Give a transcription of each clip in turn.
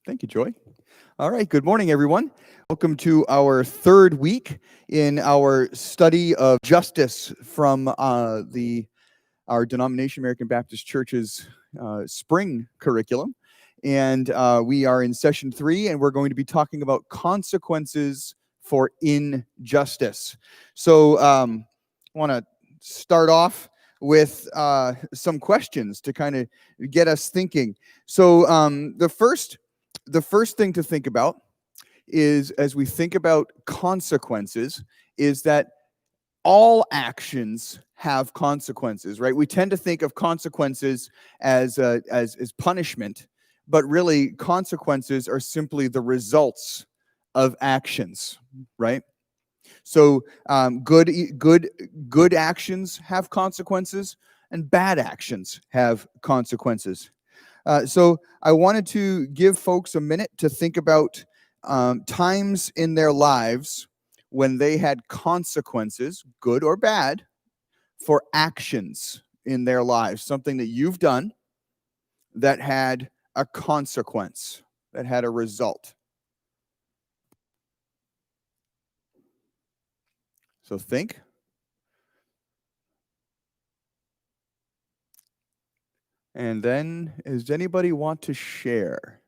Thank you, Joy. All right, good morning, everyone. Welcome to our third week in our study of justice from our denomination, American Baptist Church's spring curriculum. And we are in session 3, and we're going to be talking about consequences for injustice. So I want to start off with some questions to kind of get us thinking. So the first thing to think about is, as we think about consequences, is that all actions have consequences, right? We tend to think of consequences as punishment, but really consequences are simply the results of actions, right? So good actions have consequences, and bad actions have consequences. So I wanted to give folks a minute to think about times in their lives when they had consequences, good or bad, for actions in their lives, something that you've done that had a consequence, that had a result. So think. And then, does anybody want to share?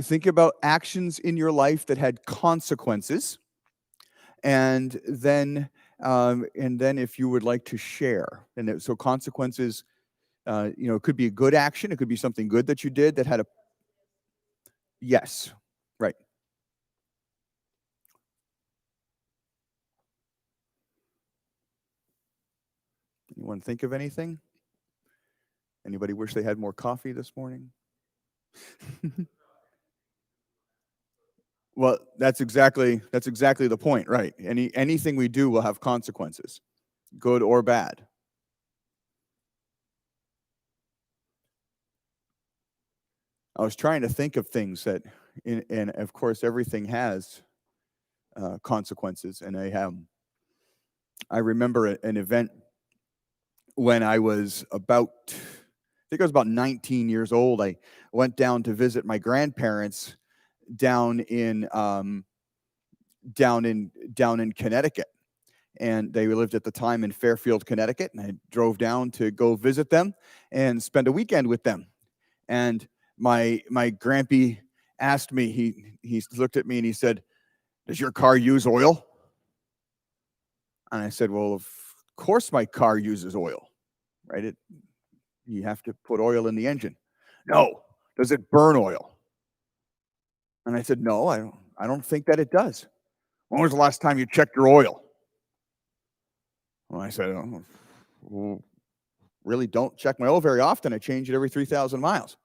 Think about actions in your life that had consequences, and then if you would like to share. And so consequences, it could be a good action, it could be something good that you did that had a yes, right. Anyone think of anything? Anybody wish they had more coffee this morning? Well, that's exactly the point, right? Anything we do will have consequences, good or bad. I was trying to think of things that, and of course, everything has consequences. And I remember an event when I was I think I was about 19 years old. I went down to visit my grandparents down in Connecticut, and they lived at the time in Fairfield, Connecticut. And I drove down to go visit them and spend a weekend with them. And my grampy asked me. He looked at me and he said, "Does your car use oil?" And I said, "Well, of course my car uses oil, right? You have to put oil in the engine." "No. Does it burn oil?" And I said, "No, I don't think that it does." "When was the last time you checked your oil?" Well, I said, "Well, really don't check my oil very often. I change it every 3,000 miles."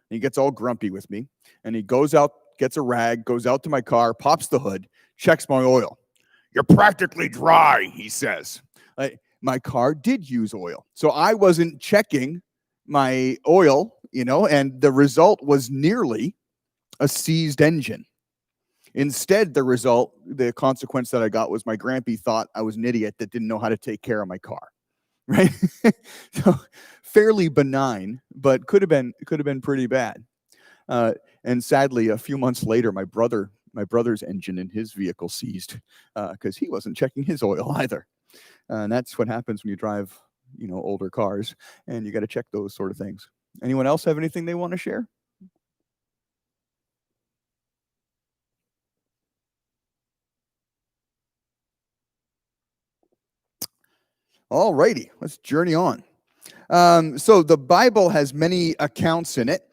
And he gets all grumpy with me, and he goes out, gets a rag, goes out to my car, pops the hood, checks my oil. "You're practically dry," he says. My car did use oil. So I wasn't checking my oil, and the result was nearly a seized engine. Instead, the consequence that I got was my grampy thought I was an idiot that didn't know how to take care of my car, right? So fairly benign, but could have been pretty bad. And sadly, a few months later, my brother's engine in his vehicle seized because he wasn't checking his oil either. And that's what happens when you drive, older cars, and you got to check those sort of things. Anyone else have anything they want to share? All righty, let's journey on. So the Bible has many accounts in it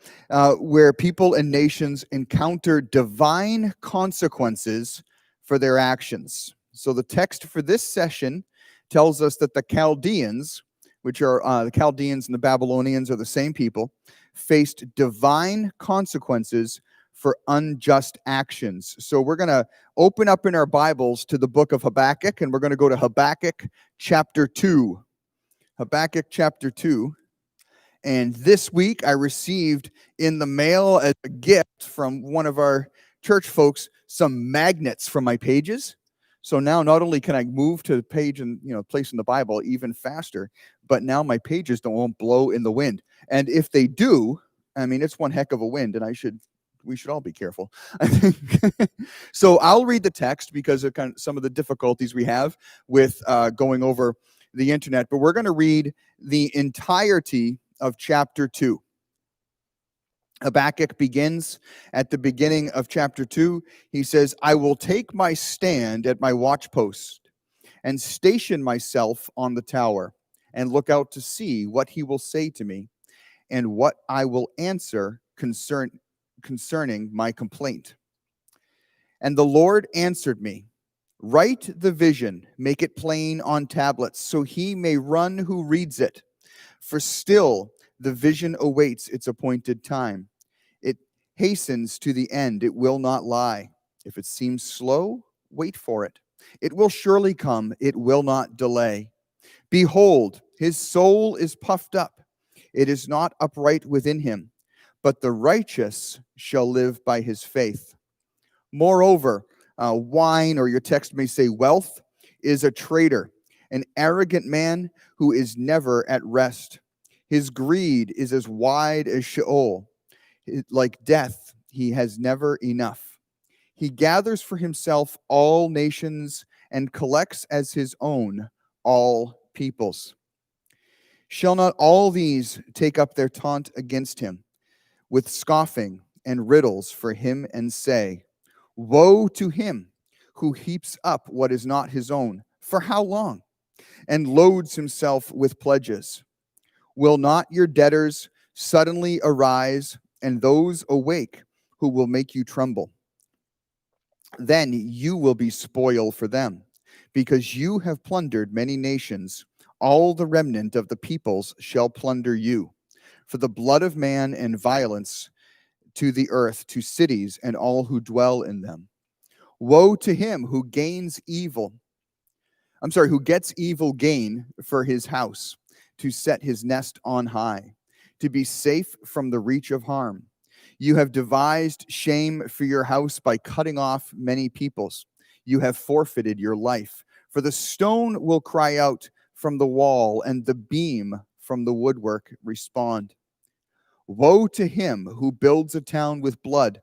where people and nations encounter divine consequences for their actions. So the text for this session tells us that the Chaldeans, which are the Chaldeans and the Babylonians are the same people, faced divine consequences for unjust actions. So we're going to open up in our Bibles to the book of Habakkuk, and we're going to go to Habakkuk chapter 2. Habakkuk chapter 2. And this week I received in the mail as a gift from one of our church folks some magnets from my pages. So now not only can I move to the page and place in the Bible even faster, but now my pages won't blow in the wind. And if they do, I mean, it's one heck of a wind, and we should all be careful, I think. So I'll read the text because of kind of some of the difficulties we have with going over the internet, but we're going to read the entirety of chapter 2. Habakkuk begins at the beginning of chapter 2. He says, I will take my stand at my watchpost and station myself on the tower and look out to see what he will say to me and what I will answer concerning my complaint. And the Lord answered me, write the vision, make it plain on tablets, so he may run who reads it. For still the vision awaits its appointed time. It hastens to the end, it will not lie. If it seems slow, wait for it. It will surely come, it will not delay. Behold, his soul is puffed up. It is not upright within him, but the righteous shall live by his faith. Moreover, wine, or your text may say wealth, is a traitor, an arrogant man who is never at rest. His greed is as wide as Sheol. Like death, he has never enough. He gathers for himself all nations and collects as his own all peoples. Shall not all these take up their taunt against him, with scoffing and riddles for him, and say, woe to him who heaps up what is not his own, for how long? And loads himself with pledges. Will not your debtors suddenly arise, and those awake who will make you tremble? Then you will be spoil for them, because you have plundered many nations. All the remnant of the peoples shall plunder you. For the blood of man and violence to the earth, to cities and all who dwell in them. Woe to him who gets evil gain for his house, to set his nest on high, to be safe from the reach of harm. You have devised shame for your house by cutting off many peoples. You have forfeited your life. For the stone will cry out from the wall, and the beam from the woodwork respond. Woe to him who builds a town with blood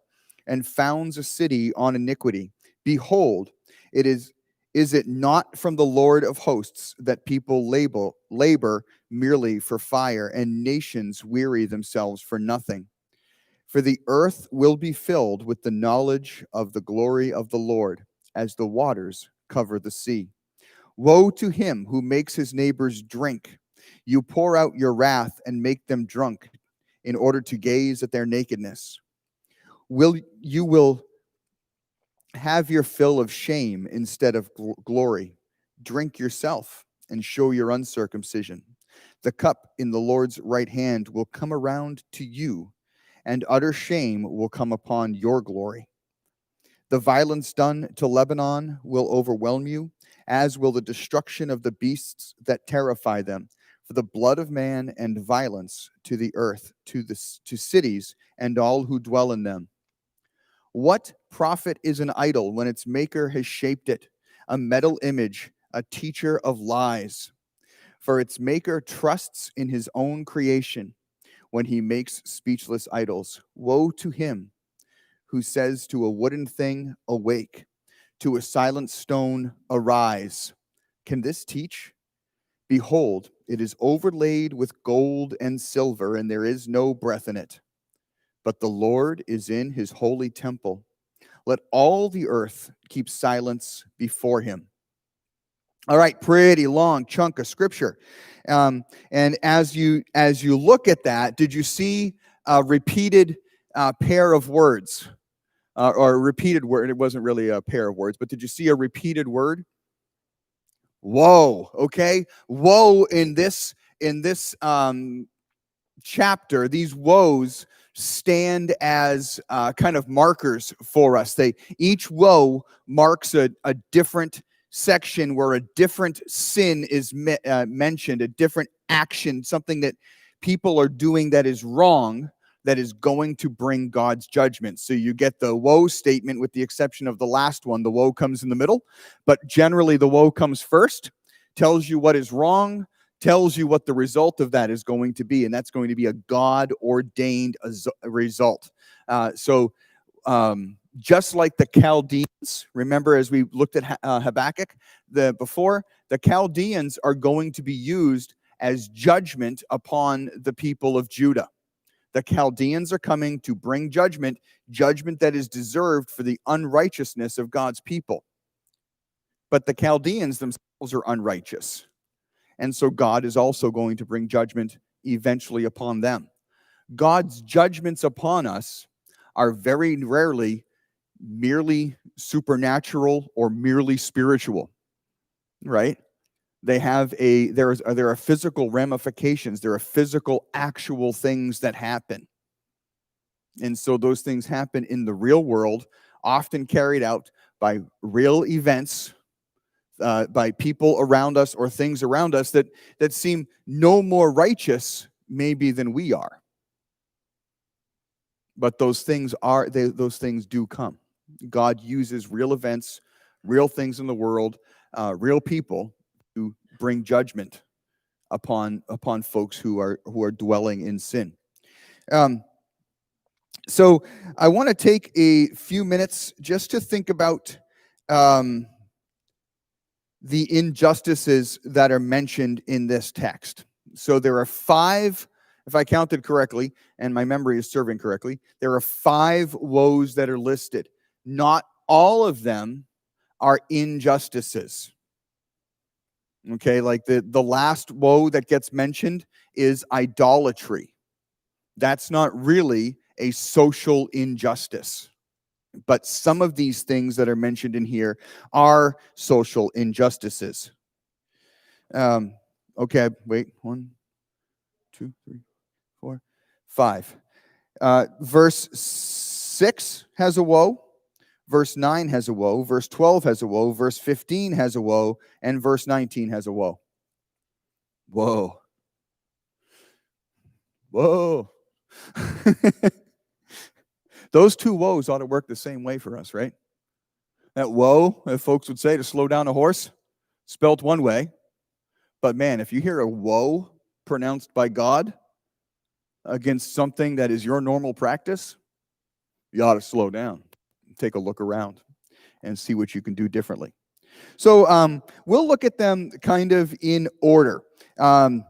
and founds a city on iniquity. Behold, is it not from the Lord of hosts that people labor merely for fire, and nations weary themselves for nothing? For the earth will be filled with the knowledge of the glory of the Lord, as the waters cover the sea. Woe to him who makes his neighbors drink. You pour out your wrath and make them drunk, in order to gaze at their nakedness. You will have your fill of shame instead of glory. Drink yourself and show your uncircumcision. The cup in the Lord's right hand will come around to you, and utter shame will come upon your glory. The violence done to Lebanon will overwhelm you, as will the destruction of the beasts that terrify them. For the blood of man and violence to the earth, to cities and all who dwell in them. What profit is an idol when its maker has shaped it, a metal image, a teacher of lies? For its maker trusts in his own creation when he makes speechless idols. Woe to him who says to a wooden thing, awake, to a silent stone, arise. Can this teach? Behold, it is overlaid with gold and silver, and there is no breath in it. But the Lord is in his holy temple. Let all the earth keep silence before him. All right, pretty long chunk of scripture. And as you look at that, did you see a repeated pair of words? Or a repeated word? It wasn't really a pair of words, but did you see a repeated word? Woe, okay? Woe in this chapter, these woes stand as kind of markers for us. Each woe marks a different section where a different sin is mentioned, a different action, something that people are doing that is wrong that is going to bring God's judgment. So you get the woe statement, with the exception of the last one. The woe comes in the middle, but generally the woe comes first, tells you what is wrong, tells you what the result of that is going to be, and that's going to be a God-ordained result. Just like the Chaldeans, remember as we looked at Habakkuk before, the Chaldeans are going to be used as judgment upon the people of Judah. The Chaldeans are coming to bring judgment that is deserved for the unrighteousness of God's people. But the Chaldeans themselves are unrighteous. And so God is also going to bring judgment eventually upon them. God's judgments upon us are very rarely merely supernatural or merely spiritual, right? There are physical ramifications. There are physical, actual things that happen. And so those things happen in the real world, often carried out by real events, by people around us or things around us that seem no more righteous maybe than we are. But those things do come. God uses real events, real things in the world, real people to bring judgment upon folks who are dwelling in sin. So I want to take a few minutes just to think about the injustices that are mentioned in this text. So there are 5, if I counted correctly, and my memory is serving correctly, there are 5 woes that are listed. Not all of them are injustices. Okay, like the last woe that gets mentioned is idolatry. That's not really a social injustice. But some of these things that are mentioned in here are social injustices. Okay, wait. 1, 2, 3, 4, 5. Verse 6 has a woe. Verse 9 has a woe, verse 12 has a woe, verse 15 has a woe, and verse 19 has a woe. Whoa. Whoa. Those 2 woes ought to work the same way for us, right? That woe, as folks would say, to slow down a horse, spelt one way. But man, if you hear a woe pronounced by God against something that is your normal practice, you ought to slow down. Take a look around and see what you can do differently. So we'll look at them kind of in order. The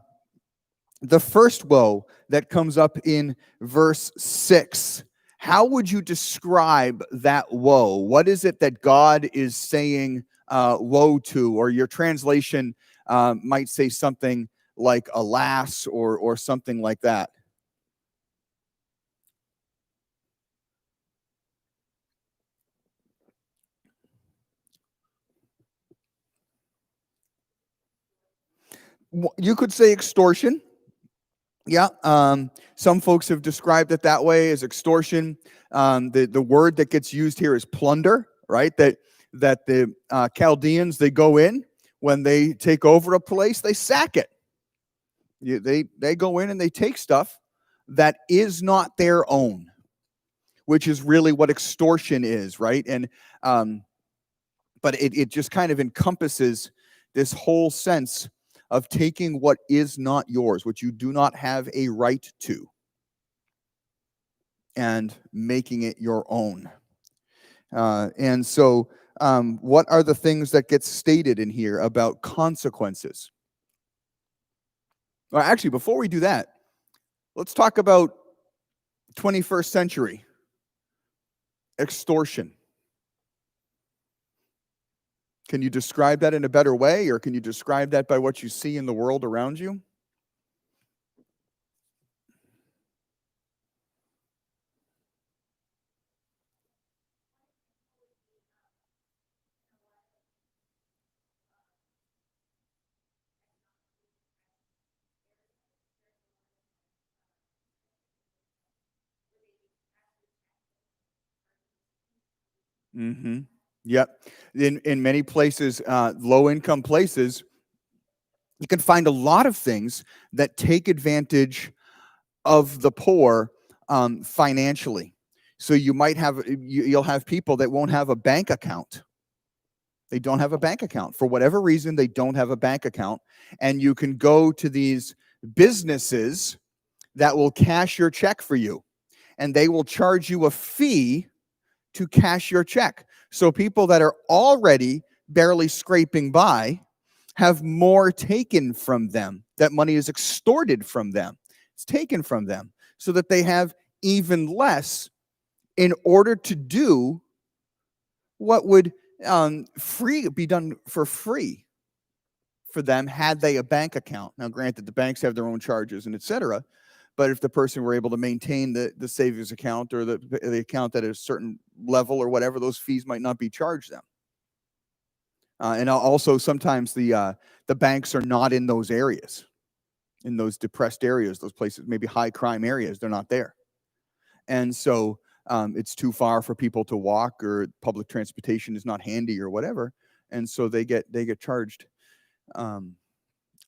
first woe that comes up in verse 6, how would you describe that woe? What is it that God is saying woe to? Or your translation might say something like alas or something like that. You could say extortion. Yeah, some folks have described it that way, as extortion. The word that gets used here is plunder, right? That the Chaldeans, they go in, when they take over a place, they sack it. They go in and they take stuff that is not their own, which is really what extortion is, right? And but it just kind of encompasses this whole sense of taking what is not yours, what you do not have a right to, and making it your own. And so what are the things that get stated in here about consequences? Well, actually, before we do that, let's talk about 21st century extortion. Can you describe that in a better way, or can you describe that by what you see in the world around you? Mm-hmm. Yep. In many places, low-income places, you can find a lot of things that take advantage of the poor financially. So you'll have people that won't have a bank account. They don't have a bank account. For whatever reason, they don't have a bank account. And you can go to these businesses that will cash your check for you. And they will charge you a fee to cash your check. So people that are already barely scraping by have more taken from them. That money is extorted from them. It's taken from them so that they have even less in order to do what would be done for free for them had they a bank account. Now, granted, the banks have their own charges and etc. But if the person were able to maintain the savings account or the account at a certain level or whatever, those fees might not be charged them. And also sometimes the banks are not in those areas, in those depressed areas, those places, maybe high crime areas. They're not there. And so it's too far for people to walk, or public transportation is not handy or whatever. And so they get charged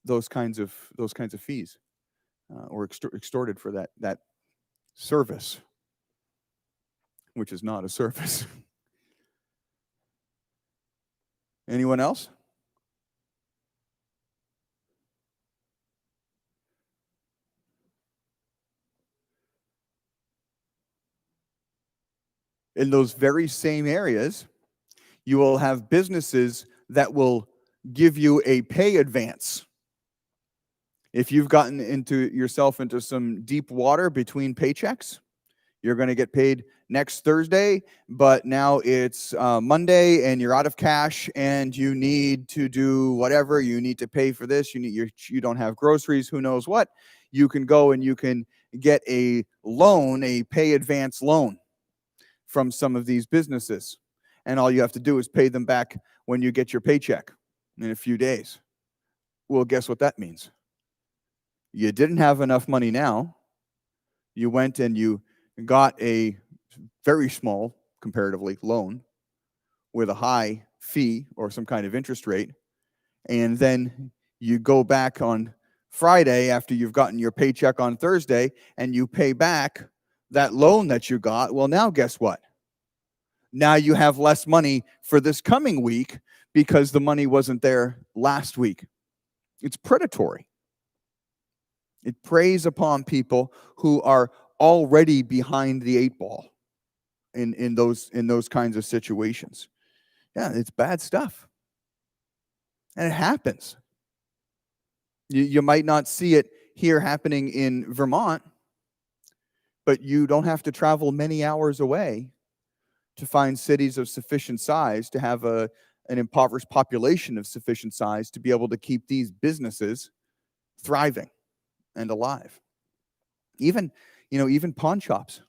those kinds of fees or extorted for that service, which is not a service. Anyone else? In those very same areas, you will have businesses that will give you a pay advance. If you've gotten yourself into some deep water between paychecks, you're going to get paid next Thursday, but now it's Monday and you're out of cash and you need to do whatever. You need to pay for this. You don't have groceries, who knows what. You can go and you can get a loan, a pay advance loan from some of these businesses. And all you have to do is pay them back when you get your paycheck in a few days. Well, guess what that means? You didn't have enough money now. You went and you got a very small, comparatively, loan with a high fee or some kind of interest rate. And then you go back on Friday after you've gotten your paycheck on Thursday and you pay back that loan that you got. Well, now guess what? Now you have less money for this coming week because the money wasn't there last week. It's predatory. It preys upon people who are already behind the eight ball in those kinds of situations. Yeah, it's bad stuff. And it happens. You might not see it here happening in Vermont, but you don't have to travel many hours away to find cities of sufficient size to have an impoverished population of sufficient size to be able to keep these businesses thriving and alive. Even pawn shops,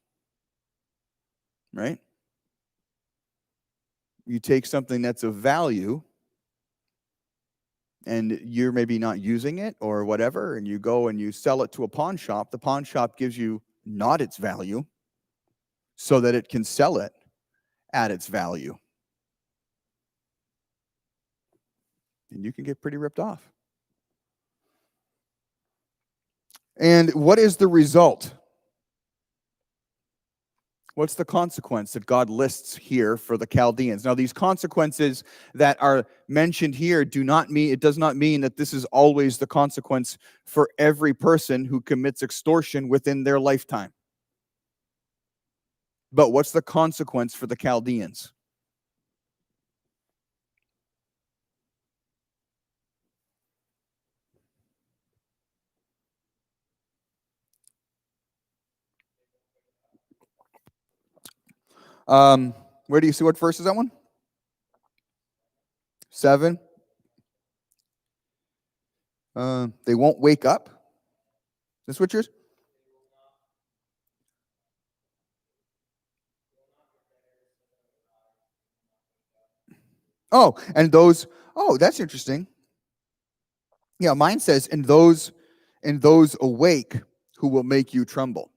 right? You take something that's of value and you're maybe not using it or whatever, and you go and you sell it to a pawn shop. The pawn shop gives you not its value so that it can sell it at its value. And you can get pretty ripped off. And what is the result? What's the consequence that God lists here for the Chaldeans? Now, these consequences that are mentioned here does not mean that this is always the consequence for every person who commits extortion within their lifetime. But what's the consequence for the Chaldeans? Where do you see, what verse is that one? 7. They won't wake up. Is this what yours? Oh, and those. Oh, that's interesting. Yeah, mine says, "And those awake who will make you tremble."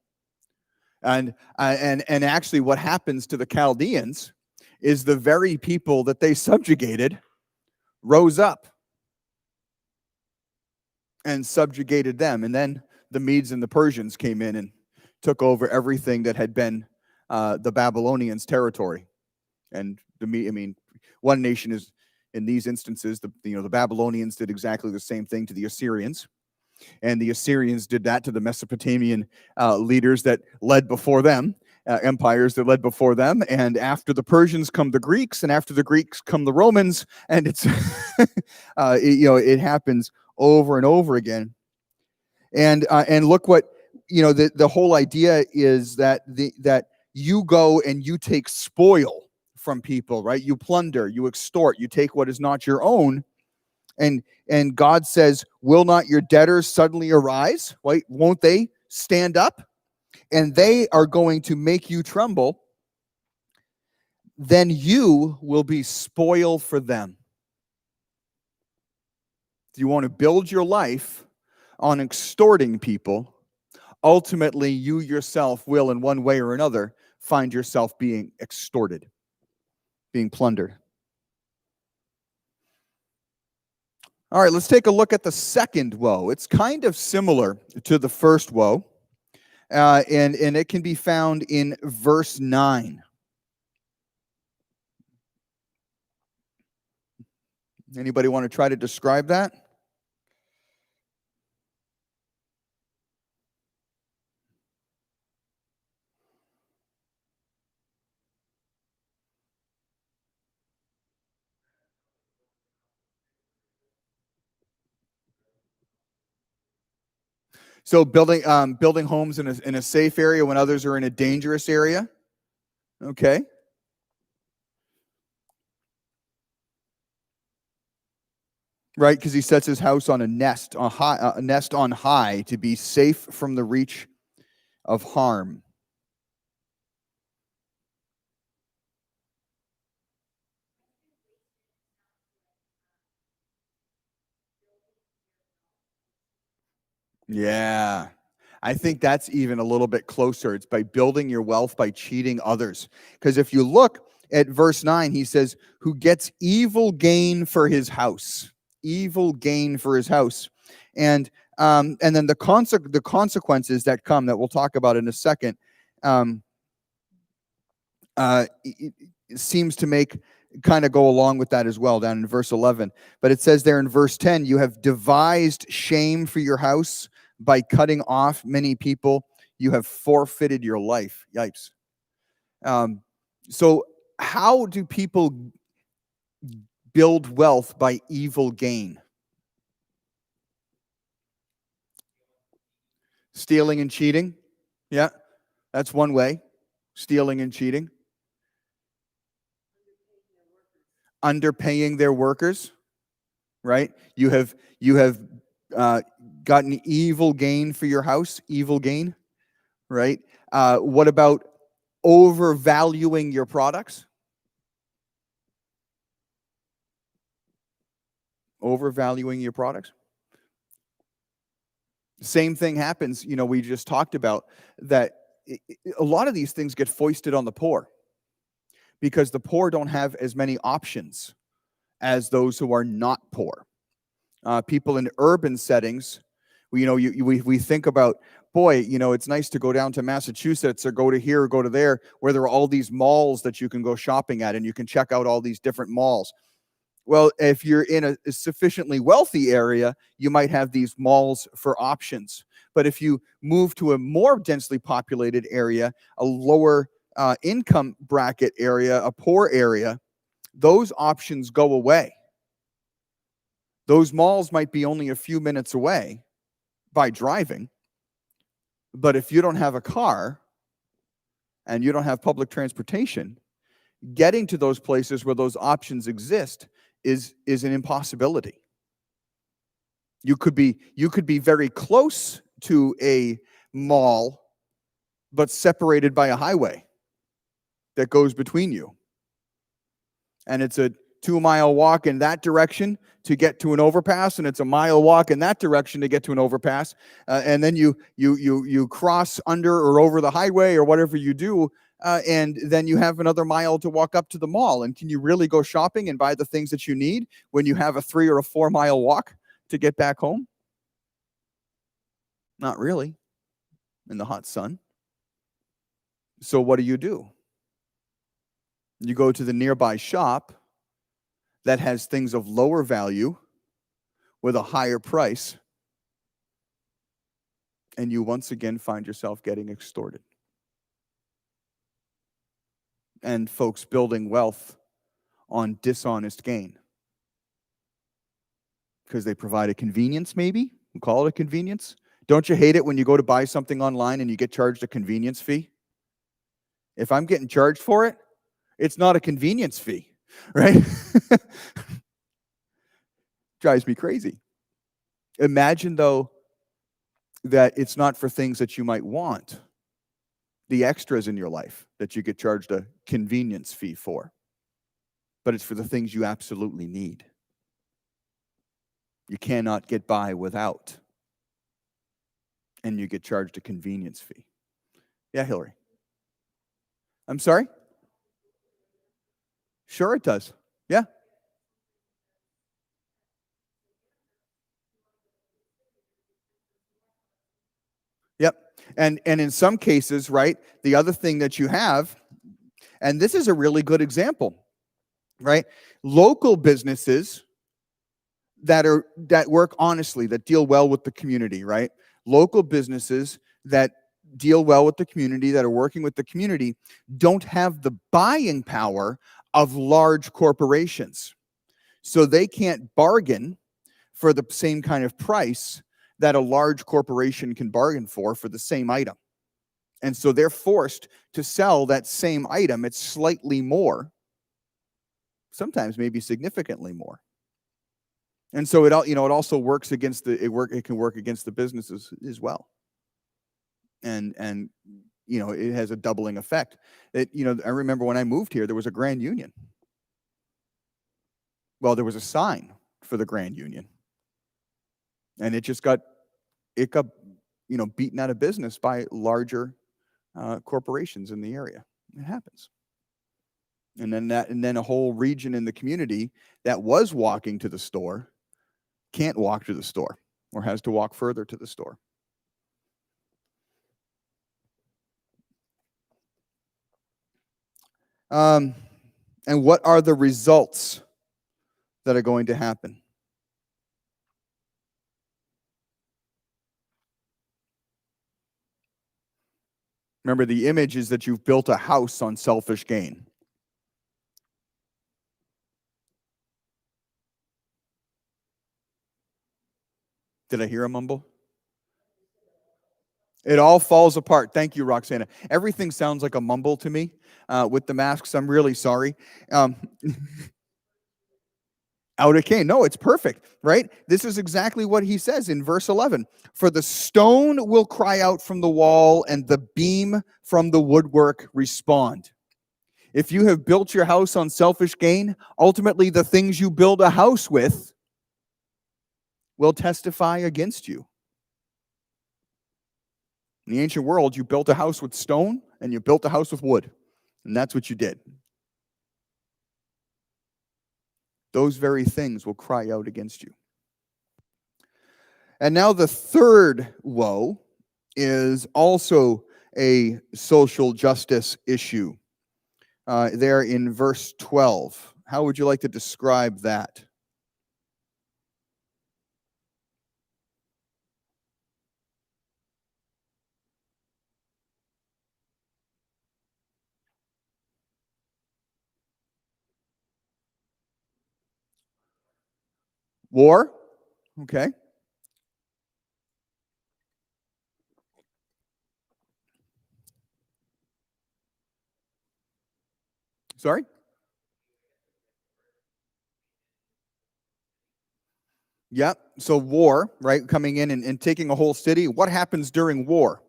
And actually, what happens to the Chaldeans is the very people that they subjugated rose up and subjugated them, and then the Medes and the Persians came in and took over everything that had been the Babylonians' territory. And one nation is, in these instances, the Babylonians did exactly the same thing to the Assyrians. And the Assyrians did that to the Mesopotamian leaders that led before them, empires that led before them. And after the Persians come the Greeks, and after the Greeks come the Romans, and it's it happens over and over again. And look what the whole idea is that you go and you take spoil from people, right? You plunder, you extort, you take what is not your own. And God says, will not your debtors suddenly arise? Right? Won't they stand up? And they are going to make you tremble. Then you will be spoil for them. Do you want to build your life on extorting people? Ultimately, you yourself will, in one way or another, find yourself being extorted, being plundered. All right, let's take a look at the second woe. It's kind of similar to the first woe, and it can be found in verse 9. Anybody want to try to describe that? So building homes in a safe area when others are in a dangerous area. Okay. Right, because he sets his house on a nest on high to be safe from the reach of harm. Yeah. I think that's even a little bit closer. It's by building your wealth by cheating others. Because if you look at verse 9, he says, who gets evil gain for his house. Evil gain for his house. And then the consequences that come, that we'll talk about in a second, it seems to kind of go along with that as well, down in verse 11. But it says there in verse 10, you have devised shame for your house by cutting off many people. You have forfeited your life. Yikes. So how do people build wealth by evil gain? Stealing and cheating. Yeah, that's one way. Stealing and cheating. Underpaying their workers, right? You have gotten evil gain for your house, evil gain, right? What about overvaluing your products? Overvaluing your products. Same thing happens, we just talked about that a lot of these things get foisted on the poor because the poor don't have as many options as those who are not poor. People in urban settings, we think about, boy, it's nice to go down to Massachusetts or go to here or go to there, where there are all these malls that you can go shopping at and you can check out all these different malls. Well, if you're in a sufficiently wealthy area, you might have these malls for options. But if you move to a more densely populated area, a lower income bracket area, a poor area, those options go away. Those malls might be only a few minutes away by driving. But if you don't have a car and you don't have public transportation, getting to those places where those options exist is an impossibility. You could be very close to a mall, but separated by a highway that goes between you. And it's a 2-mile walk in that direction to get to an overpass, and it's a mile walk in that direction to get to an overpass. And then you cross under or over the highway or whatever you do, and then you have another mile to walk up to the mall. And can you really go shopping and buy the things that you need when you have a 3 or a 4-mile walk to get back home? Not really, in the hot sun. So what do? You go to the nearby shop that has things of lower value with a higher price, and you once again find yourself getting extorted. And folks building wealth on dishonest gain because they provide a convenience, maybe? We call it a convenience. Don't you hate it when you go to buy something online and you get charged a convenience fee? If I'm getting charged for it, it's not a convenience fee, right? Drives me crazy. Imagine, though, that it's not for things that you might want, the extras in your life that you get charged a convenience fee for, but it's for the things you absolutely need. You cannot get by without, and you get charged a convenience fee. Yeah, Hillary. I'm sorry? Sure it does. Yeah. Yep. And in some cases, right, the other thing that you have, and this is a really good example, right? Local businesses that work honestly, that deal well with the community, right? Local businesses that deal well with the community, that are working with the community, don't have the buying power of large corporations. So they can't bargain for the same kind of price that a large corporation can bargain for the same item. And so they're forced to sell that same item at slightly more, sometimes maybe significantly more. And so it also works against it can work against the businesses as well. And it has a doubling effect. I remember when I moved here, there was a Grand Union. Well, there was a sign for the Grand Union, and it got beaten out of business by larger corporations in the area. It happens. And then a whole region in the community that was walking to the store can't walk to the store, or has to walk further to the store. And what are the results that are going to happen? Remember, the image is that you've built a house on selfish gain. Did I hear a mumble? It all falls apart. Thank you, Roxana. Everything sounds like a mumble to me with the masks. I'm really sorry. Out of Cain. No, it's perfect, right? This is exactly what he says in verse 11. For the stone will cry out from the wall, and the beam from the woodwork respond. If you have built your house on selfish gain, ultimately the things you build a house with will testify against you. In the ancient world, you built a house with stone and you built a house with wood. And that's what you did. Those very things will cry out against you. And now the third woe is also a social justice issue. There in verse 12. How would you like to describe that? War? Okay. Sorry? Yeah. So war, right? Coming in and taking a whole city. What happens during war?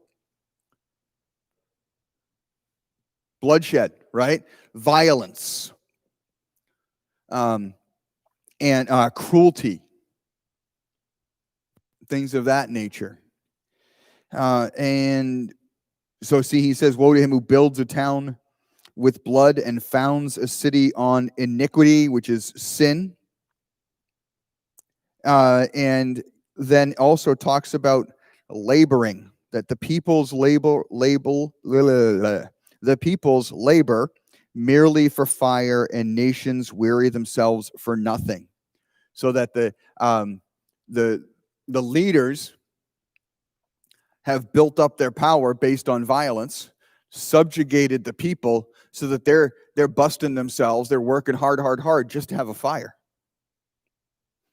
Bloodshed, right? Violence. And cruelty. Things of that nature. And so see, he says, woe to him who builds a town with blood and founds a city on iniquity, which is sin. And then also talks about laboring, that the people's the peoples labor merely for fire, and nations weary themselves for nothing. So that the leaders have built up their power based on violence, subjugated the people, so that they're busting themselves. They're working hard just to have a fire.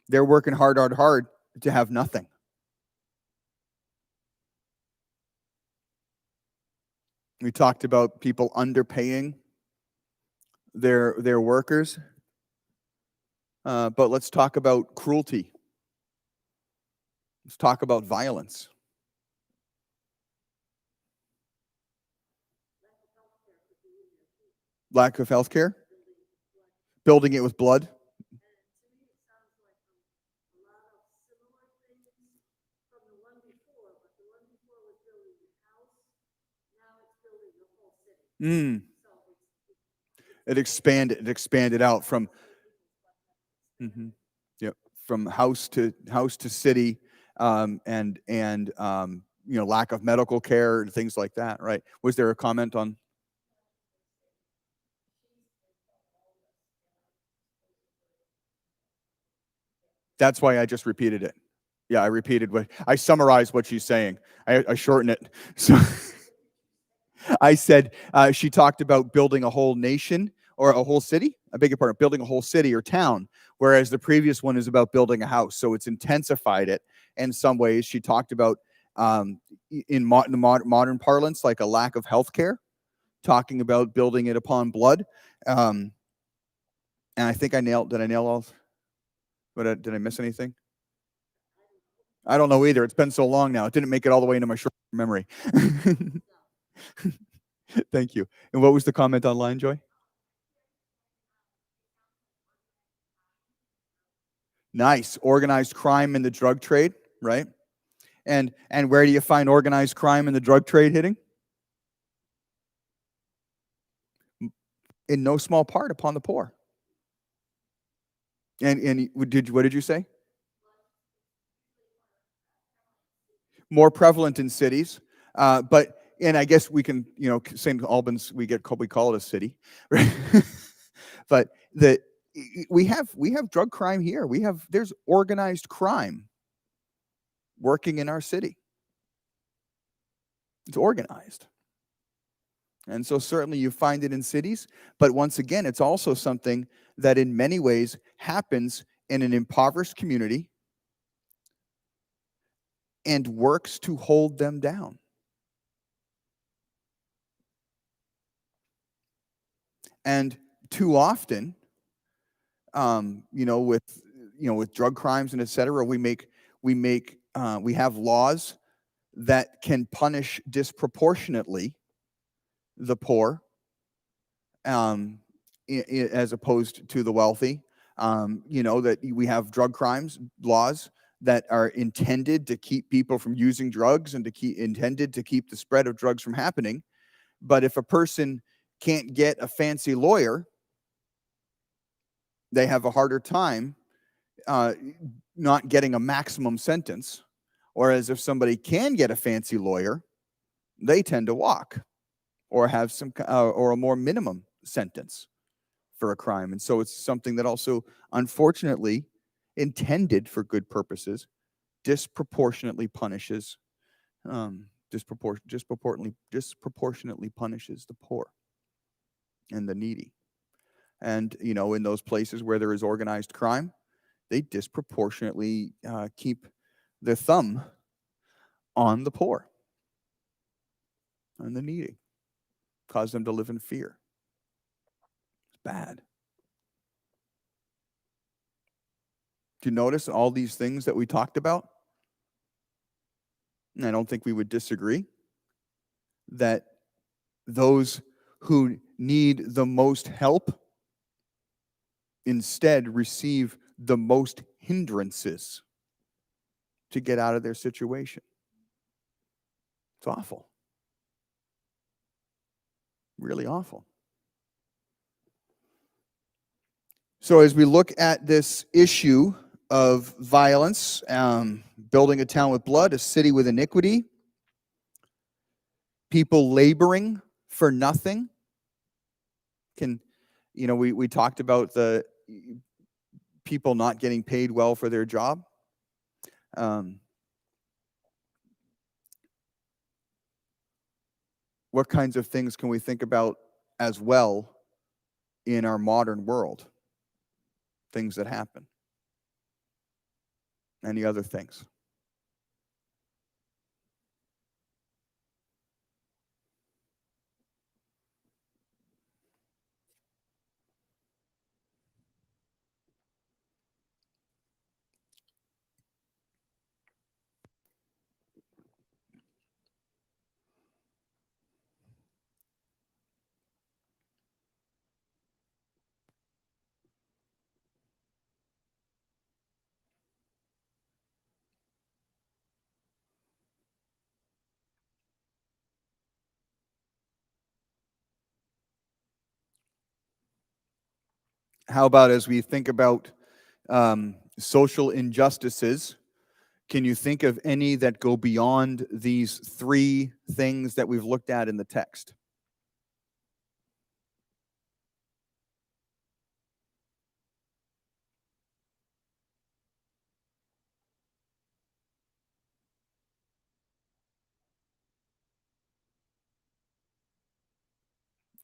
They're working hard to have nothing. We talked about people underpaying their workers, but let's talk about cruelty. Let's talk about violence. Lack of health care, building it with blood. It expanded out from from house to city, and lack of medical care and things like that, right? Was there a comment on? That's why I just repeated it. Yeah, I summarized what she's saying. I shorten it. So I said she talked about building a whole nation or a whole city. I beg your pardon, building a whole city or town, whereas the previous one is about building a house. So it's intensified it in some ways. She talked about in modern parlance, like a lack of health care, talking about building it upon blood. And I think did I nail all? Did I miss anything? I don't know either. It's been so long now. It didn't make it all the way into my short memory. Thank you. And what was the comment online, Joy? Nice. Organized crime in the drug trade, right? And where do you find organized crime in the drug trade hitting? In no small part upon the poor. And what did you say? More prevalent in cities, but I guess we can, same Albans, we call it a city, right? But we have drug crime here. There's organized crime working in our city. It's organized. And so certainly you find it in cities, but once again, it's also something that in many ways happens in an impoverished community and works to hold them down. And too often, with drug crimes and et cetera, we have laws that can punish disproportionately the poor, as opposed to the wealthy. That we have drug crimes laws that are intended to keep people from using drugs and intended to keep the spread of drugs from happening. But if a person can't get a fancy lawyer, they have a harder time not getting a maximum sentence. Whereas if somebody can get a fancy lawyer, they tend to walk or have or a more minimum sentence for a crime. And so it's something that also, unfortunately, intended for good purposes, disproportionately punishes disproportionately punishes the poor and the needy. And in those places where there is organized crime, they disproportionately keep their thumb on the poor and the needy, cause them to live in fear. It's bad. Do you notice all these things that we talked about? And I don't think we would disagree that those who need the most help instead receive the most hindrances to get out of their situation. It's awful. Really awful. So as we look at this issue of violence, building a town with blood, a city with iniquity, people laboring for nothing? We talked about the people not getting paid well for their job. What kinds of things can we think about as well in our modern world? Things that happen. Any other things? How about as we think about social injustices, can you think of any that go beyond these three things that we've looked at in the text?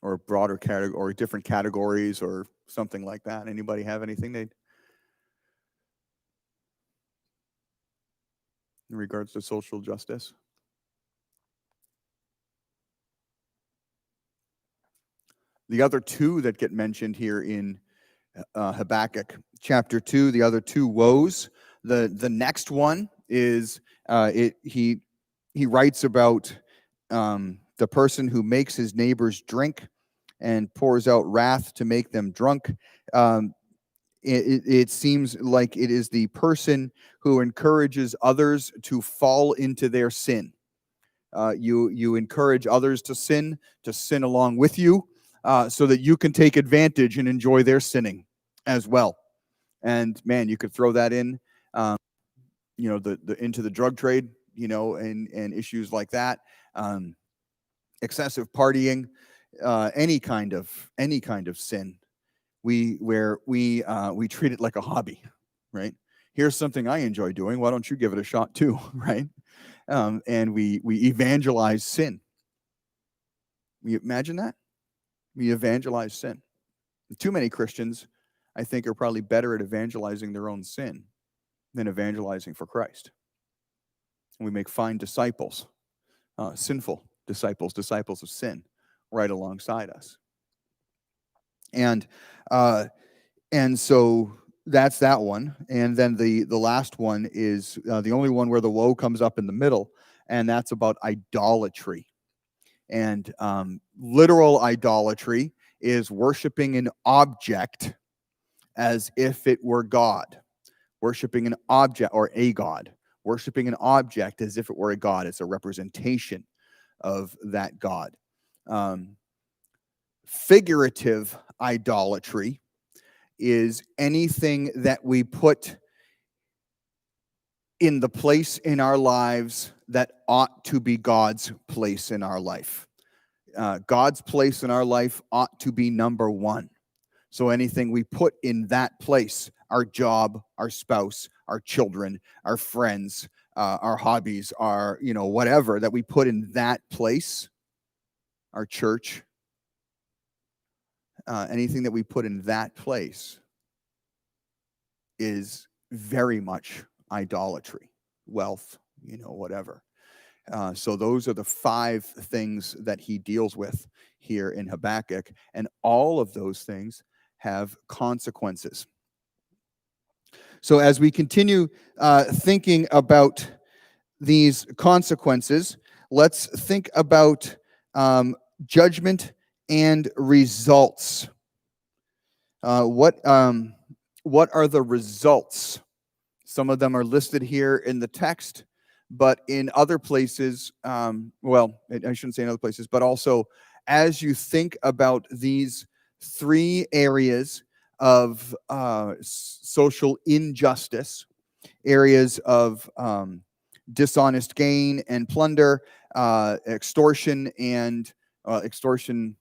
Or broader category, or different categories, or something like that? Anybody have anything in regards to social justice? The other two that get mentioned here in Habakkuk chapter 2, the other two woes. The next one is he writes about the person who makes his neighbors drink and pours out wrath to make them drunk. It seems like it is the person who encourages others to fall into their sin. You encourage others to sin along with you, so that you can take advantage and enjoy their sinning as well. And man, you could throw that in, into the drug trade, and issues like that, excessive partying, any kind of sin. We treat it like a hobby, right? Here's something I enjoy doing. Why don't you give it a shot too, right? And we evangelize sin. You imagine that? We evangelize sin. Too many Christians, I think, are probably better at evangelizing their own sin than evangelizing for Christ. And we make fine disciples, sinful disciples of sin, right alongside us. And so that's that one. And then the last one is the only one where the woe comes up in the middle, and that's about idolatry. And literal idolatry is worshiping an object as if it were God. Worshiping an object, or a God. Worshiping an object as if it were a God. It's a representation of that God. Figurative idolatry is anything that we put in the place in our lives that ought to be God's place in our life. God's place in our life ought to be number one. So anything we put in that place, our job, our spouse, our children, our friends, our hobbies, our, whatever that we put in that place, our church, anything that we put in that place is very much idolatry, wealth, whatever. So those are the 5 things that he deals with here in Habakkuk, and all of those things have consequences. So as we continue thinking about these consequences, let's think about judgment and results. What are the results? Some of them are listed here in the text, but in other places, I shouldn't say in other places, but also as you think about these 3 areas of social injustice, areas of dishonest gain and plunder, extortion and extortion,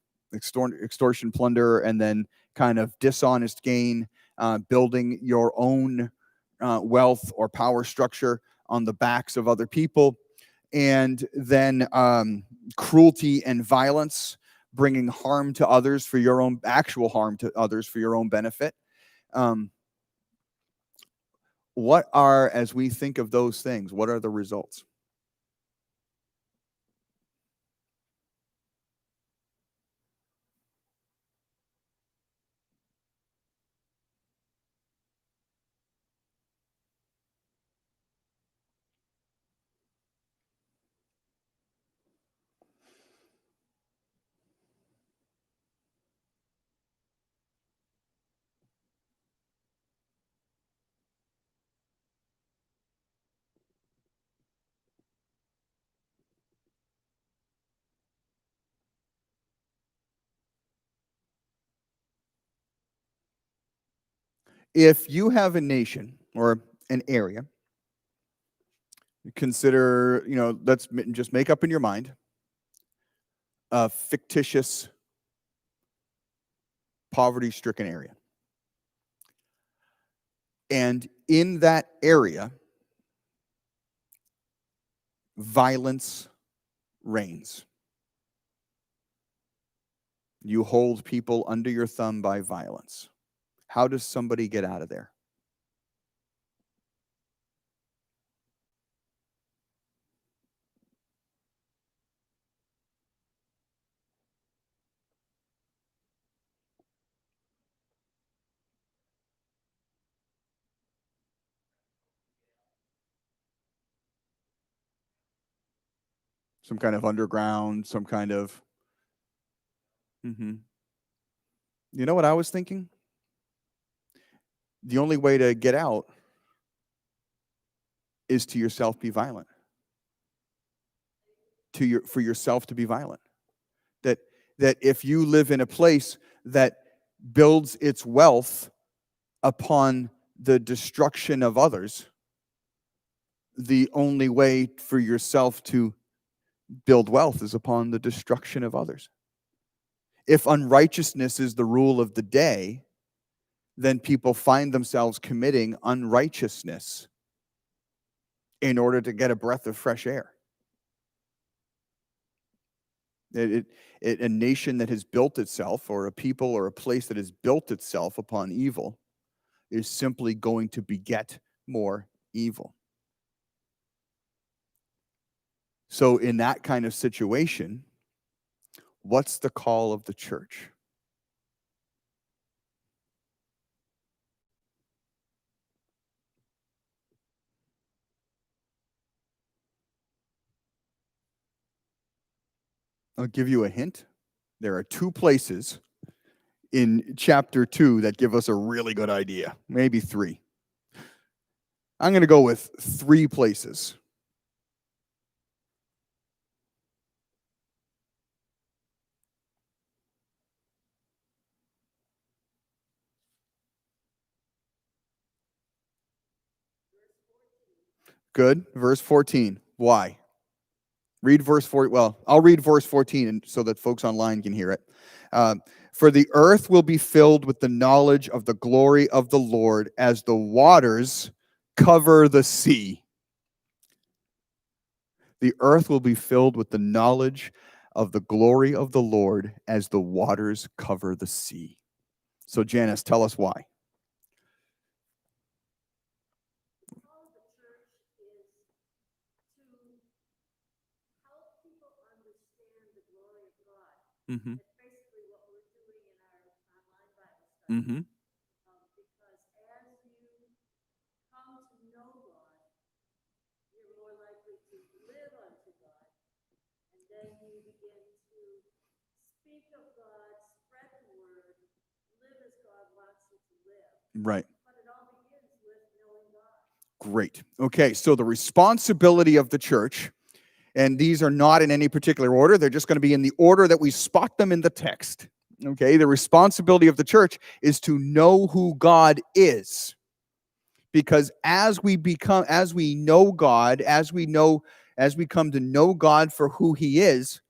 plunder, and then kind of dishonest gain, building your own wealth or power structure on the backs of other people, and then cruelty and violence, bringing harm to others for your own actual harm to others for your own benefit. What are, as we think of those things, what are the results? If you have a nation or an area, consider, let's just make up in your mind a fictitious poverty-stricken area. And in that area, violence reigns. You hold people under your thumb by violence. How does somebody get out of there? Some kind of underground, some kind of... You know what I was thinking? The only way to get out is to yourself be violent. For yourself to be violent. That if you live in a place that builds its wealth upon the destruction of others, the only way for yourself to build wealth is upon the destruction of others. If unrighteousness is the rule of the day, then people find themselves committing unrighteousness in order to get a breath of fresh air. A nation that has built itself, or a people or a place that has built itself upon evil, is simply going to beget more evil. So in that kind of situation, what's the call of the church? I'll give you a hint. There are 2 places in chapter 2 that give us a really good idea. Maybe 3. I'm going to go with 3 places. Good. Verse 14. Why? Read verse 4. Well, I'll read verse 14 so that folks online can hear it. For the earth will be filled with the knowledge of the glory of the Lord as the waters cover the sea. The earth will be filled with the knowledge of the glory of the Lord as the waters cover the sea. So, Janice, tell us why. Mm-hmm. Mm-hmm. Right. Great. Okay, so the responsibility of the church, and these are not in any particular order, they're just going to be in the order that we spot them in the text. Okay, the responsibility of the church is to know who God is. Because as we know God, as we come to know God for who he is,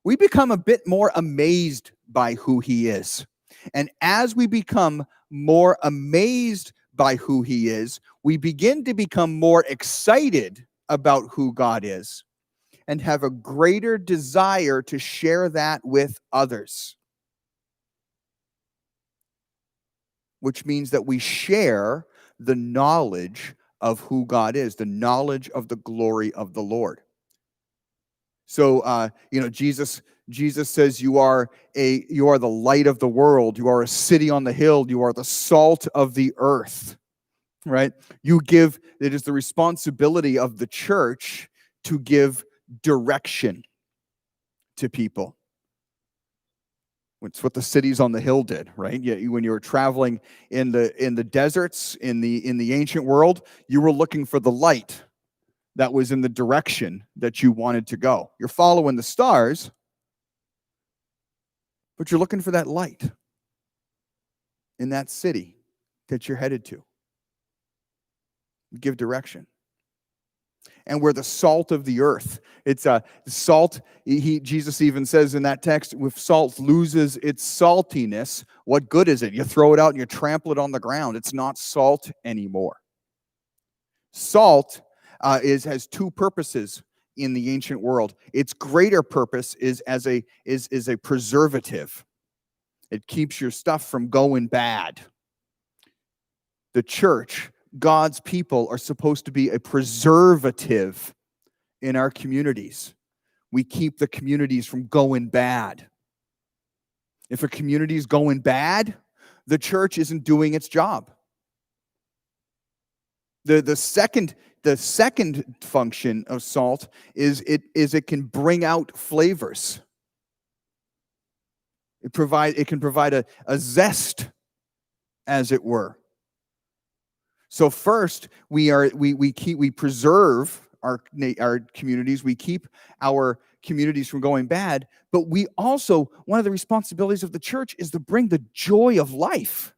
we become a bit more amazed by who he is. And as we become more amazed by who he is, we begin to become more excited about who God is and have a greater desire to share that with others. Which means that we share the knowledge of who God is, the knowledge of the glory of the Lord. So, Jesus says you are the light of the world. You are a city on the hill. You are the salt of the earth, right? It is the responsibility of the church to give direction to people. It's what the cities on the hill did, right? When you were traveling in the deserts in the ancient world, you were looking for the light that was in the direction that you wanted to go. You're following the stars, but you're looking for that light in that city that you're headed to. Give direction. And we're the salt of the earth. It's salt. Jesus even says in that text, if salt loses its saltiness, what good is it? You throw it out and you trample it on the ground. It's not salt anymore. Salt has two purposes in the ancient world. Its greater purpose is as a preservative. It keeps your stuff from going bad. The church, God's people, are supposed to be a preservative in our communities. We keep the communities from going bad. If a community is going bad, the church isn't doing its job. The second function of salt is it can bring out flavors. It can provide a zest, as it were. So first, we preserve our communities. We keep our communities from going bad. But we also, one of the responsibilities of the church is to bring the joy of life.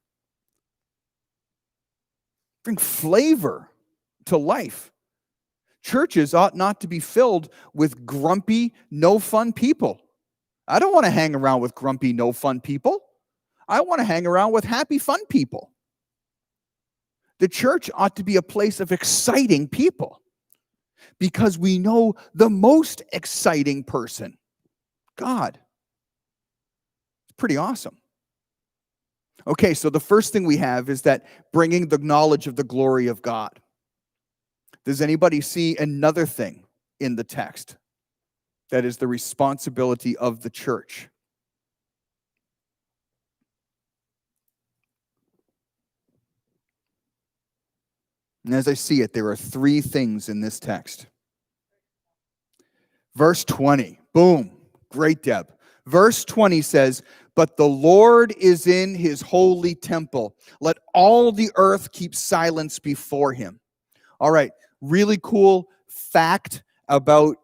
Bring flavor to life. Churches ought not to be filled with grumpy, no fun people. I don't want to hang around with grumpy, no fun people. I want to hang around with happy, fun people. The church ought to be a place of exciting people because we know the most exciting person, God. It's pretty awesome. Okay, so the first thing we have is that bringing the knowledge of the glory of God. Does anybody see another thing in the text that is the responsibility of the church? And as I see it, there are three things in this text. Verse 20, boom, great, Deb. Verse 20 says, "But the Lord is in his holy temple. Let all the earth keep silence before him." All right, really cool fact about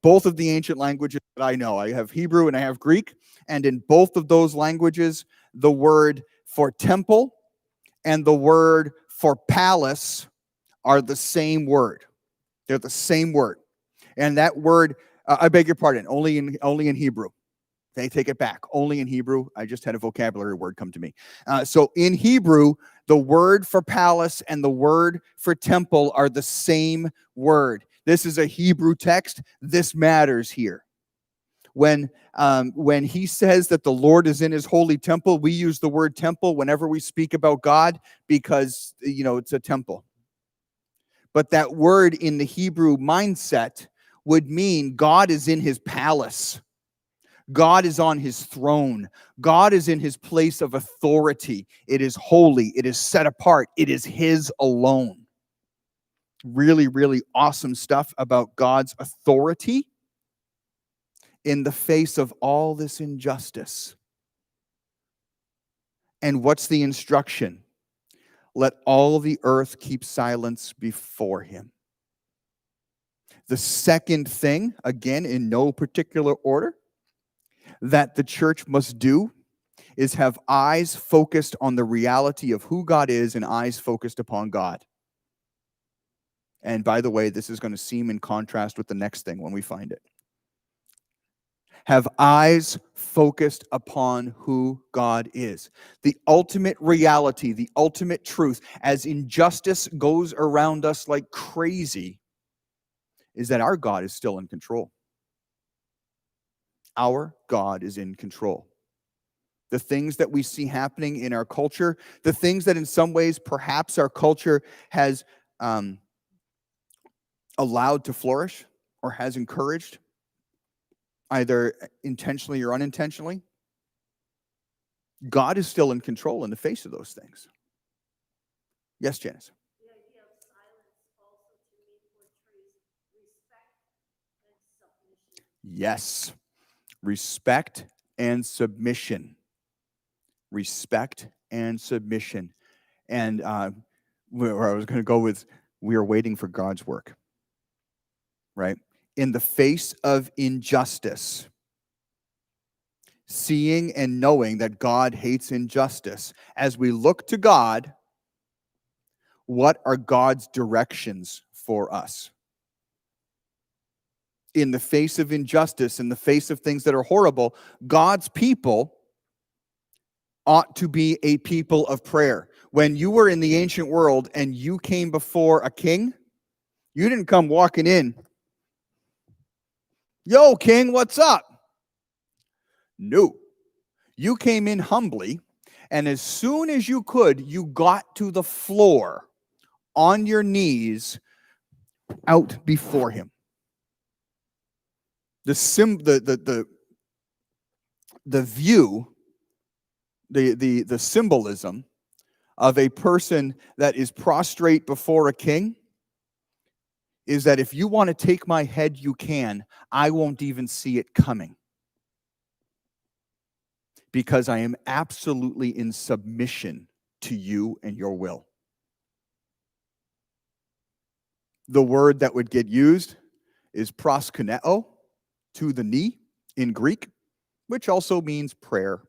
both of the ancient languages that I know. I have Hebrew and I have Greek, and in both of those languages, the word for temple and the word for palace are the same word. They're the same word. And that word, I beg your pardon, only in Hebrew. They take it back. Only in Hebrew. I just had a vocabulary word come to me. So in Hebrew, the word for palace and the word for temple are the same word. This is a Hebrew text. This matters here. When he says that the Lord is in his holy temple, we use the word temple whenever we speak about God because, it's a temple. But that word in the Hebrew mindset would mean God is in his palace. God is on his throne. God is in his place of authority. It is holy. It is set apart. It is his alone. Really, really awesome stuff about God's authority in the face of all this injustice. And what's the instruction? Let all the earth keep silence before him. The second thing, again, in no particular order, that the church must do is have eyes focused on the reality of who God is and eyes focused upon God. And by the way, this is going to seem in contrast with the next thing when we find it. Have eyes focused upon who God is. The ultimate reality, the ultimate truth, as injustice goes around us like crazy, is that our God is still in control. Our God is in control. The things that we see happening in our culture, the things that in some ways perhaps our culture has allowed to flourish or has encouraged, either intentionally or unintentionally, God is still in control in the face of those things. Yes, Janice? The idea of silence also to me portrays respect and submission. Yes. Respect and submission. Respect and submission. And where I was going to go with, we are waiting for God's work, right? In the face of injustice, seeing and knowing that God hates injustice, as we look to God, what are God's directions for us? In the face of injustice, in the face of things that are horrible, God's people ought to be a people of prayer. When you were in the ancient world and you came before a king, you didn't come walking in, "Yo, king, what's up?" No. You came in humbly, and as soon as you could, you got to the floor on your knees out before him. The view, the symbolism of a person that is prostrate before a king is that if you want to take my head, you can. I won't even see it coming, because I am absolutely in submission to you and your will. The word that would get used is proskuneo, to the knee in Greek, which also means prayer.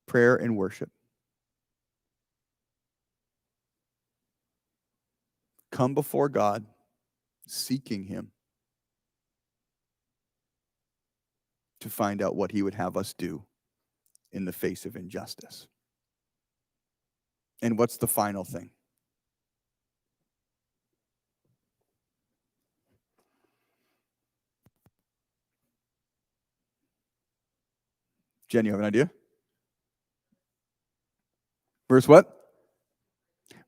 Prayer and worship. Come before God, seeking him to find out what he would have us do in the face of injustice. And what's the final thing? Jen, you have an idea? Verse what?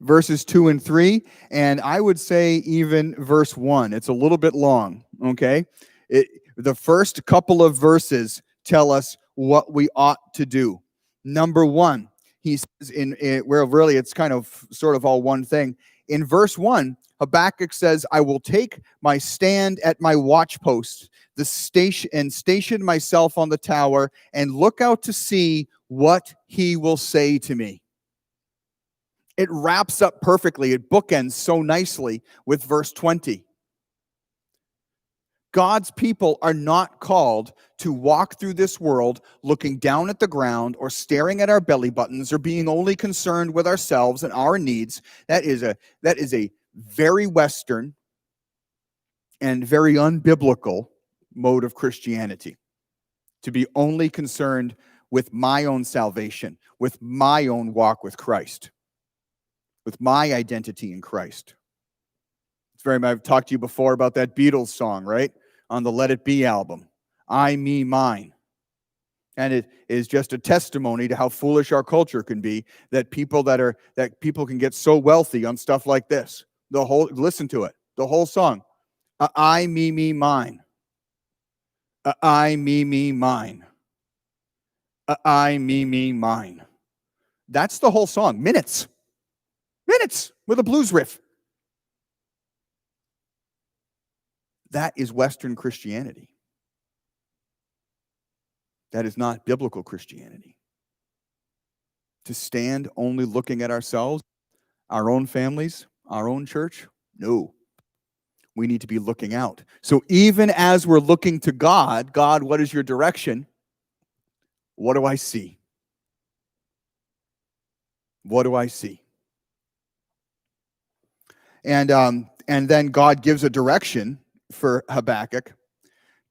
Verses 2 and 3, and I would say even verse 1. It's a little bit long, okay? The first couple of verses tell us what we ought to do. Number 1, he says where really it's kind of sort of all one thing. In verse 1, Habakkuk says, "I will take my stand at my watchpost, and station myself on the tower, and look out to see what he will say to me." It wraps up perfectly. It bookends so nicely with verse 20. God's people are not called to walk through this world looking down at the ground or staring at our belly buttons or being only concerned with ourselves and our needs. That is a very Western and very unbiblical mode of Christianity. To be only concerned with my own salvation, with my own walk with Christ, with my identity in Christ. I've talked to you before about that Beatles song, right? On the Let It Be album, "I, Me, Mine." And it is just a testimony to how foolish our culture can be, that people can get so wealthy on stuff like this. Listen to it, the whole song. "I, me, me, mine. I, me, me, mine. I, me, me, mine." That's the whole song. Minutes with a blues riff. That is Western Christianity. That is not biblical Christianity. To stand only looking at ourselves, our own families, our own church, no. We need to be looking out. So even as we're looking to God, "God, what is your direction? What do I see? What do I see?" And then God gives a direction for Habakkuk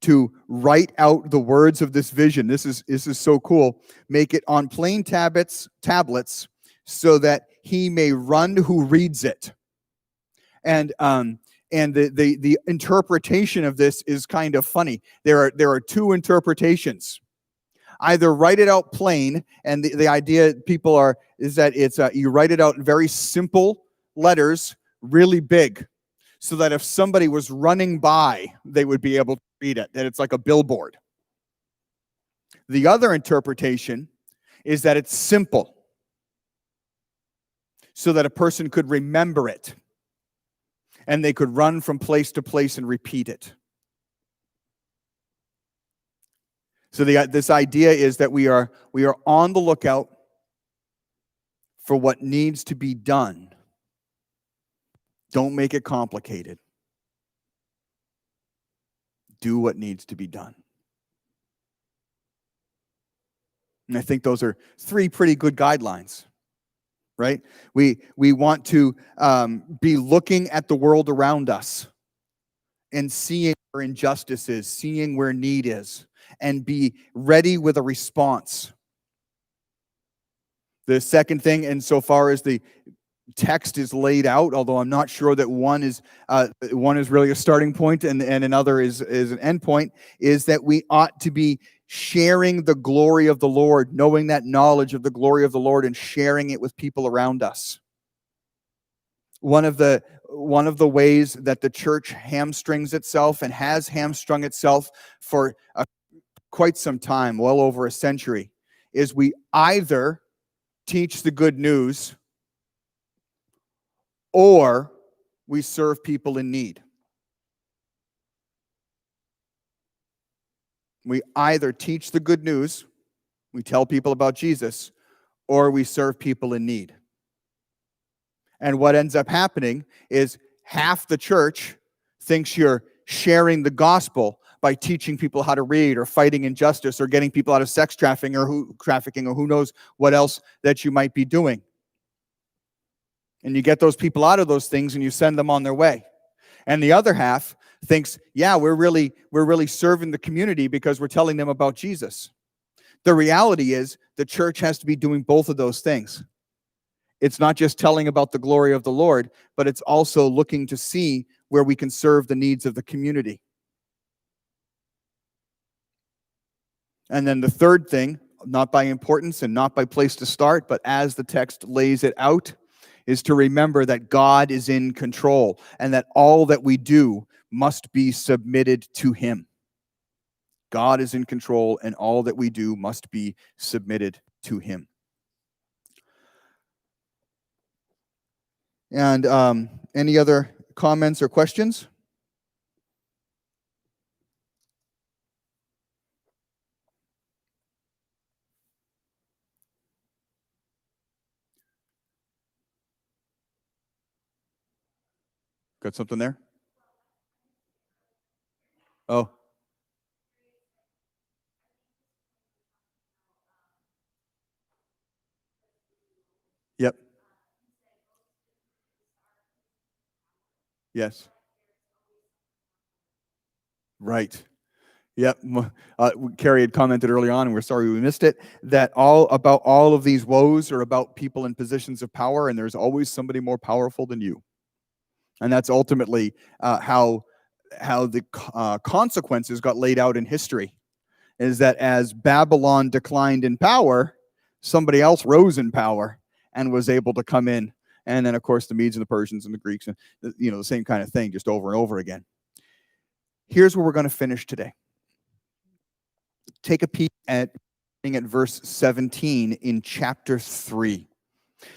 to write out the words of this vision. This is so cool. Make it on plain tablets so that he may run who reads it. And the interpretation of this is kind of funny. There are two interpretations. Either write it out plain, and the idea is that it's you write it out in very simple letters, really big, so that if somebody was running by, they would be able to read it, that it's like a billboard. The other interpretation is that it's simple, so that a person could remember it, and they could run from place to place and repeat it. So this idea is that we are on the lookout for what needs to be done. Don't make it complicated. Do what needs to be done. And I think those are three pretty good guidelines, right? We want to be looking at the world around us and seeing where injustice is, seeing where need is, and be ready with a response. The second thing, insofar as the text is laid out, although I'm not sure that one is really a starting point and another is an end point, is that we ought to be sharing the glory of the Lord, knowing that knowledge of the glory of the Lord and sharing it with people around us. One of the ways that the church hamstrings itself and has hamstrung itself for quite some time, well over a century, is we either teach the good news or we serve people in need. We either teach the good news, we tell people about Jesus, or we serve people in need. And what ends up happening is half the church thinks you're sharing the gospel by teaching people how to read or fighting injustice or getting people out of sex trafficking or who knows what else that you might be doing. And you get those people out of those things and you send them on their way. And the other half thinks, yeah, we're really serving the community because we're telling them about Jesus. The reality is the church has to be doing both of those things. It's not just telling about the glory of the Lord, but it's also looking to see where we can serve the needs of the community. And then the third thing, not by importance and not by place to start, but as the text lays it out, is to remember that God is in control and that all that we do must be submitted to Him. God is in control and all that we do must be submitted to Him. And any other comments or questions? Got something there? Oh. Yep. Yes. Right. Yep. Carrie had commented early on, and we're sorry we missed it, that all of these woes are about people in positions of power, and there's always somebody more powerful than you. And that's ultimately how the consequences got laid out in history, is that as Babylon declined in power, somebody else rose in power and was able to come in. And then, of course, the Medes and the Persians and the Greeks, and the same kind of thing, just over and over again. Here's where we're going to finish today. Take a peek at verse 17 in chapter 3.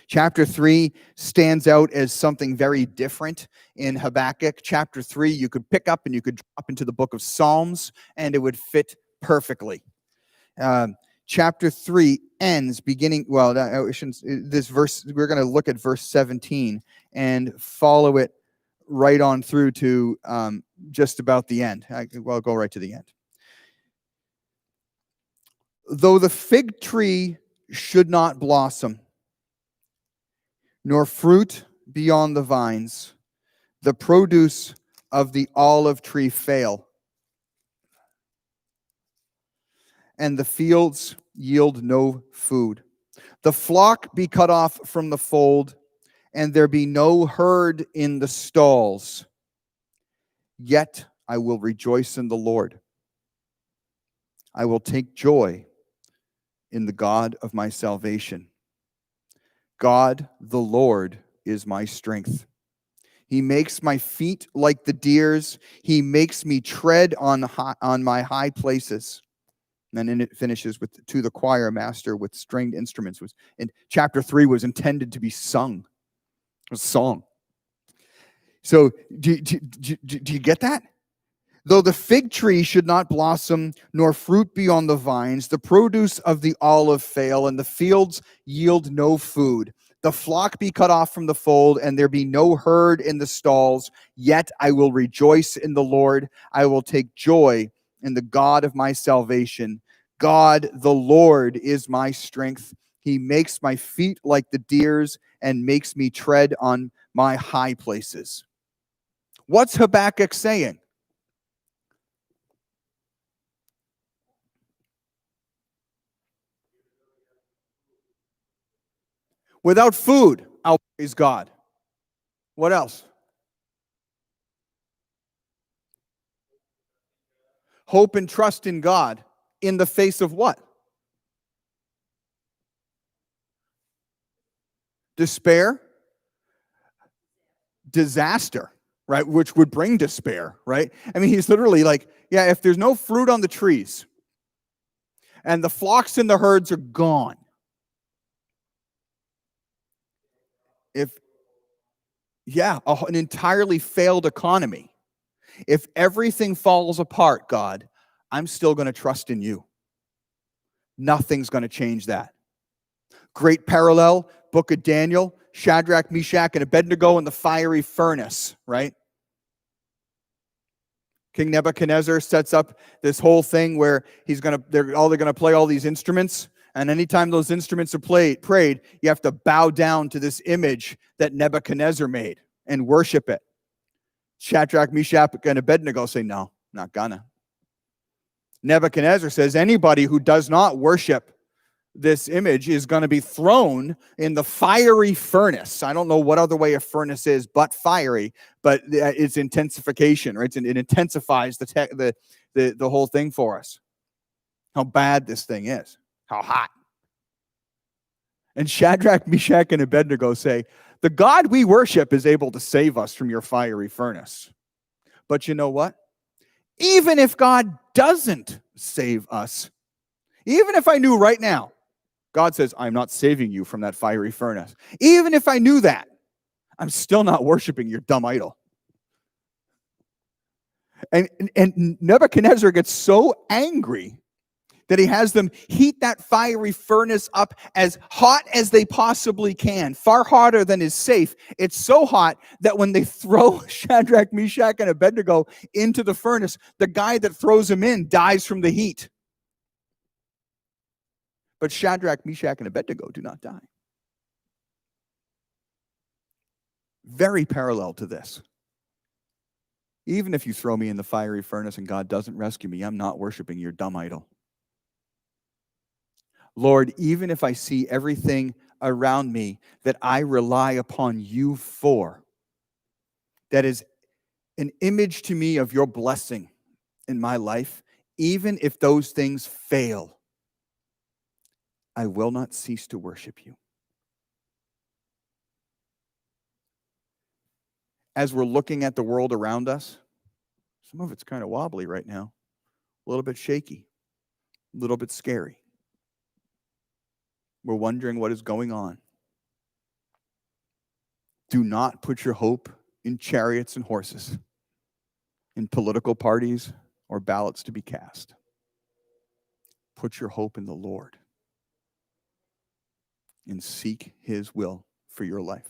Chapter 3 stands out as something very different in Habakkuk. Chapter 3, you could pick up and you could drop into the book of Psalms, and it would fit perfectly. Chapter 3 ends beginning, this verse, we're going to look at verse 17 and follow it right on through to just about the end. I'll go right to the end. Though the fig tree should not blossom, nor fruit be on the vines, the produce of the olive tree fail, and the fields yield no food. The flock be cut off from the fold, and there be no herd in the stalls. Yet I will rejoice in the Lord. I will take joy in the God of my salvation. God, the Lord, is my strength. He makes my feet like the deer's. He makes me tread on my high places. And then it finishes with, to the choir master with stringed instruments. And chapter 3 was intended to be sung. A song. So do you get that? Though the fig tree should not blossom, nor fruit be on the vines, the produce of the olive fail, and the fields yield no food. The flock be cut off from the fold, and there be no herd in the stalls. Yet I will rejoice in the Lord. I will take joy in the God of my salvation. God, the Lord, is my strength. He makes my feet like the deer's and makes me tread on my high places. What's Habakkuk saying? Without food, I'll praise God. What else? Hope and trust in God in the face of what? Despair, disaster, right? Which would bring despair, right? I mean, he's literally like, yeah, if there's no fruit on the trees and the flocks and the herds are gone, an entirely failed economy. If everything falls apart, God, I'm still going to trust in you. Nothing's going to change that. Great parallel, book of Daniel, Shadrach, Meshach, and Abednego in the fiery furnace, right? King Nebuchadnezzar sets up this whole thing where they're going to play all these instruments, and anytime those instruments are prayed, you have to bow down to this image that Nebuchadnezzar made and worship it. Shadrach, Meshach, and Abednego say, no, not gonna. Nebuchadnezzar says anybody who does not worship this image is going to be thrown in the fiery furnace. I don't know what other way a furnace is but fiery, but it's intensification, right? It intensifies the whole thing for us. How bad this thing is. How hot. And Shadrach, Meshach, and Abednego say, the God we worship is able to save us from your fiery furnace. But you know what? Even if God doesn't save us, even if I knew right now, God says, I'm not saving you from that fiery furnace. Even if I knew that, I'm still not worshiping your dumb idol. And Nebuchadnezzar gets so angry that he has them heat that fiery furnace up as hot as they possibly can, far hotter than is safe. It's so hot that when they throw Shadrach, Meshach, and Abednego into the furnace, the guy that throws them in dies from the heat. But Shadrach, Meshach, and Abednego do not die. Very parallel to this. Even if you throw me in the fiery furnace and God doesn't rescue me, I'm not worshiping your dumb idol. Lord, even if I see everything around me that I rely upon you for, that is an image to me of your blessing in my life, even if those things fail, I will not cease to worship you. As we're looking at the world around us, some of it's kind of wobbly right now, a little bit shaky, a little bit scary. We're wondering what is going on. Do not put your hope in chariots and horses, in political parties or ballots to be cast. Put your hope in the Lord and seek his will for your life.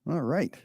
All right.